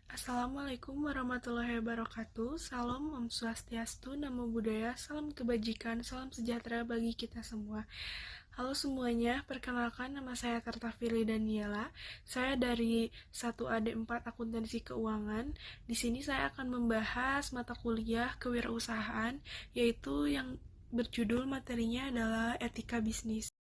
Assalamualaikum warahmatullahi wabarakatuh. Salam, Om Swastiastu, Namo Buddhaya, salam kebajikan, salam sejahtera bagi kita semua. Halo semuanya, perkenalkan nama saya Kartafili Daniela. Saya dari 1AD4 Akuntansi Keuangan. Di sini saya akan membahas mata kuliah kewirausahaan, yaitu yang berjudul materinya adalah etika bisnis.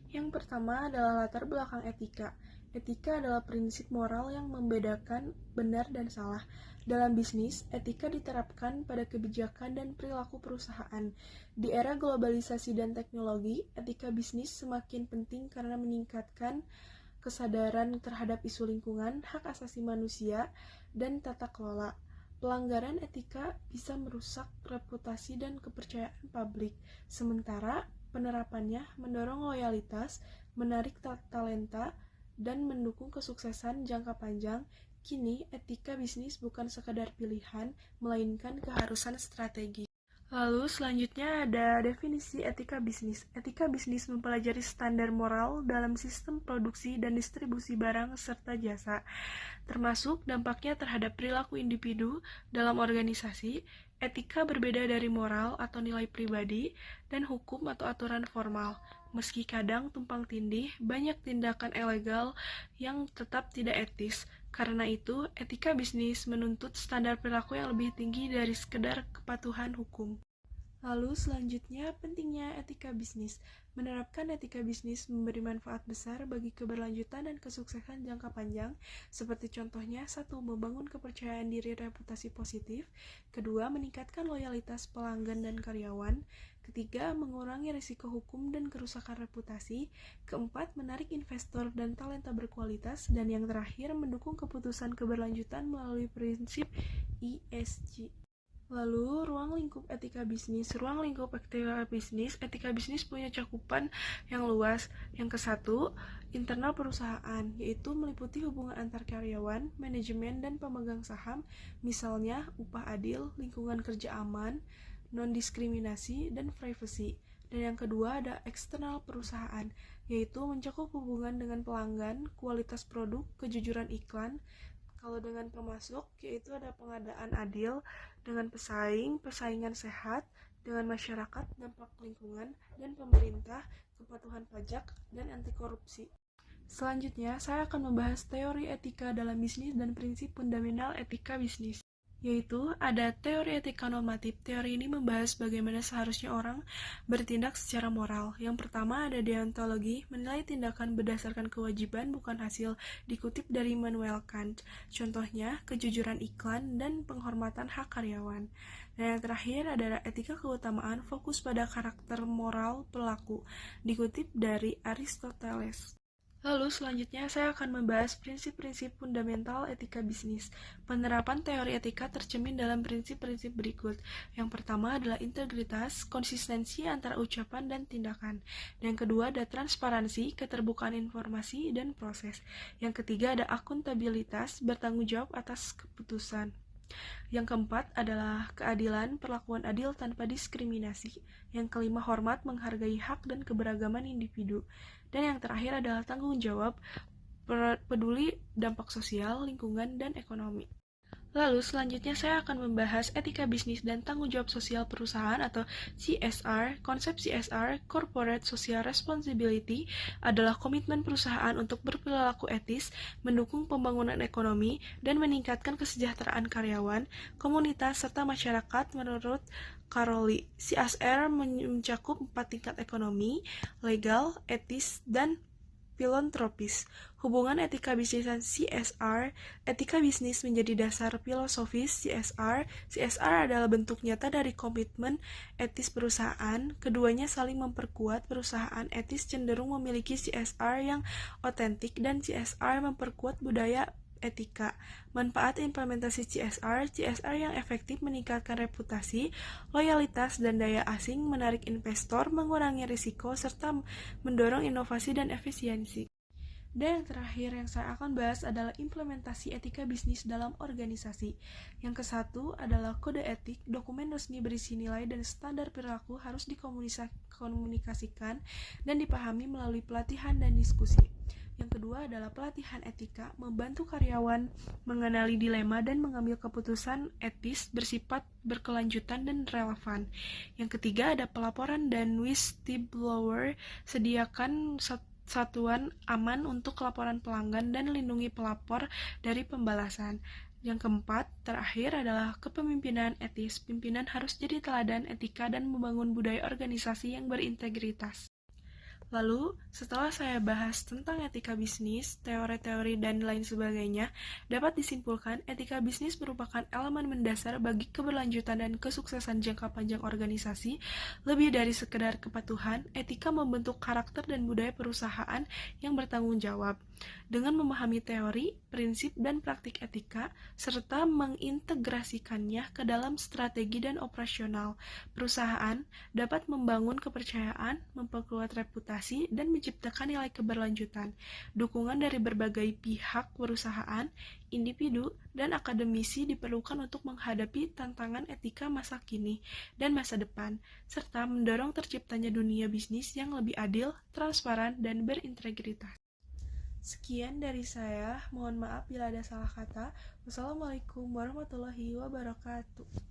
Yang pertama adalah latar belakang etika. Etika adalah prinsip moral yang membedakan benar dan salah. Dalam bisnis, etika diterapkan pada kebijakan dan perilaku perusahaan. Di era globalisasi dan teknologi, etika bisnis semakin penting karena meningkatkan kesadaran terhadap isu lingkungan, hak asasi manusia, dan tata kelola. Pelanggaran etika bisa merusak reputasi dan kepercayaan publik, sementara penerapannya mendorong loyalitas, menarik talenta, dan mendukung kesuksesan jangka panjang. Kini, etika bisnis bukan sekadar pilihan, melainkan keharusan strategi. Lalu selanjutnya ada definisi etika bisnis. Etika bisnis mempelajari standar moral dalam sistem produksi dan distribusi barang serta jasa, termasuk dampaknya terhadap perilaku individu dalam organisasi. Etika berbeda dari moral atau nilai pribadi dan hukum atau aturan formal. Meski kadang tumpang tindih, banyak tindakan ilegal yang tetap tidak etis. Karena itu, etika bisnis menuntut standar perilaku yang lebih tinggi dari sekedar kepatuhan hukum. Lalu selanjutnya, pentingnya etika bisnis. Menerapkan etika bisnis memberi manfaat besar bagi keberlanjutan dan kesuksesan jangka panjang, seperti contohnya: 1. Membangun kepercayaan diri reputasi positif. 2. Meningkatkan loyalitas pelanggan dan karyawan. 3. Mengurangi risiko hukum dan kerusakan reputasi. 4. Menarik investor dan talenta berkualitas. Dan yang terakhir, mendukung keputusan keberlanjutan melalui prinsip ESG. Lalu, ruang lingkup etika bisnis. Ruang lingkup etika bisnis punya cakupan yang luas. Yang ke-1, internal perusahaan, yaitu meliputi hubungan antar karyawan, manajemen, dan pemegang saham, misalnya upah adil, lingkungan kerja aman, non-diskriminasi, dan privacy. Dan yang kedua ada eksternal perusahaan, yaitu mencakup hubungan dengan pelanggan, kualitas produk, kejujuran iklan. Kalau dengan pemasok, yaitu ada pengadaan adil dengan persaingan sehat dengan masyarakat, dampak lingkungan, dan pemerintah, kepatuhan pajak, dan anti korupsi. Selanjutnya, saya akan membahas teori etika dalam bisnis dan prinsip fundamental etika bisnis, yaitu ada teori etika normatif. Teori ini membahas bagaimana seharusnya orang bertindak secara moral. Yang pertama ada deontologi, menilai tindakan berdasarkan kewajiban bukan hasil, dikutip dari Immanuel Kant. Contohnya, kejujuran iklan dan penghormatan hak karyawan. Dan yang terakhir adalah etika keutamaan, fokus pada karakter moral pelaku, dikutip dari Aristoteles. Lalu selanjutnya saya akan membahas prinsip-prinsip fundamental etika bisnis. Penerapan teori etika tercermin dalam prinsip-prinsip berikut. Yang pertama adalah integritas, konsistensi antara ucapan dan tindakan. Yang kedua ada transparansi, keterbukaan informasi dan proses. Yang ketiga ada akuntabilitas, bertanggung jawab atas keputusan. Yang keempat adalah keadilan, perlakuan adil tanpa diskriminasi. Yang kelima, hormat, menghargai hak dan keberagaman individu. Dan yang terakhir adalah tanggung jawab, peduli dampak sosial, lingkungan, dan ekonomi. Lalu selanjutnya saya akan membahas etika bisnis dan tanggung jawab sosial perusahaan atau CSR. Konsep CSR, Corporate Social Responsibility, adalah komitmen perusahaan untuk berperilaku etis, mendukung pembangunan ekonomi, dan meningkatkan kesejahteraan karyawan, komunitas, serta masyarakat. Menurut Caroli, CSR mencakup 4 tingkat: ekonomi, legal, etis, dan filantropis. Hubungan etika bisnis dan CSR. Etika bisnis menjadi dasar filosofis CSR. CSR adalah bentuk nyata dari komitmen etis perusahaan. Keduanya saling memperkuat. Perusahaan etis cenderung memiliki CSR yang otentik dan CSR memperkuat budaya etika. Manfaat implementasi CSR. CSR yang efektif meningkatkan reputasi, loyalitas, dan daya asing, menarik investor, mengurangi risiko, serta mendorong inovasi dan efisiensi. Dan yang terakhir yang saya akan bahas adalah implementasi etika bisnis dalam organisasi. Yang ke-1 adalah kode etik. Dokumen resmi berisi nilai dan standar perilaku harus dikomunikasikan dan dipahami melalui pelatihan dan diskusi. Yang kedua adalah pelatihan etika, membantu karyawan mengenali dilema dan mengambil keputusan etis bersifat berkelanjutan dan relevan. Yang ketiga ada pelaporan dan whistleblower, sediakan satuan aman untuk laporan pelanggan dan lindungi pelapor dari pembalasan. Yang keempat, terakhir adalah kepemimpinan etis. Pimpinan harus jadi teladan etika dan membangun budaya organisasi yang berintegritas. Lalu, setelah saya bahas tentang etika bisnis, teori-teori, dan lain sebagainya, dapat disimpulkan etika bisnis merupakan elemen mendasar bagi keberlanjutan dan kesuksesan jangka panjang organisasi. Lebih dari sekedar kepatuhan, etika membentuk karakter dan budaya perusahaan yang bertanggung jawab. Dengan memahami teori, prinsip, dan praktik etika, serta mengintegrasikannya ke dalam strategi dan operasional, perusahaan dapat membangun kepercayaan, memperkuat reputasi, dan menciptakan nilai keberlanjutan. Dukungan dari berbagai pihak perusahaan, individu, dan akademisi diperlukan untuk menghadapi tantangan etika masa kini dan masa depan, serta mendorong terciptanya dunia bisnis yang lebih adil, transparan, dan berintegritas. Sekian dari saya, mohon maaf bila ada salah kata. Wassalamualaikum warahmatullahi wabarakatuh.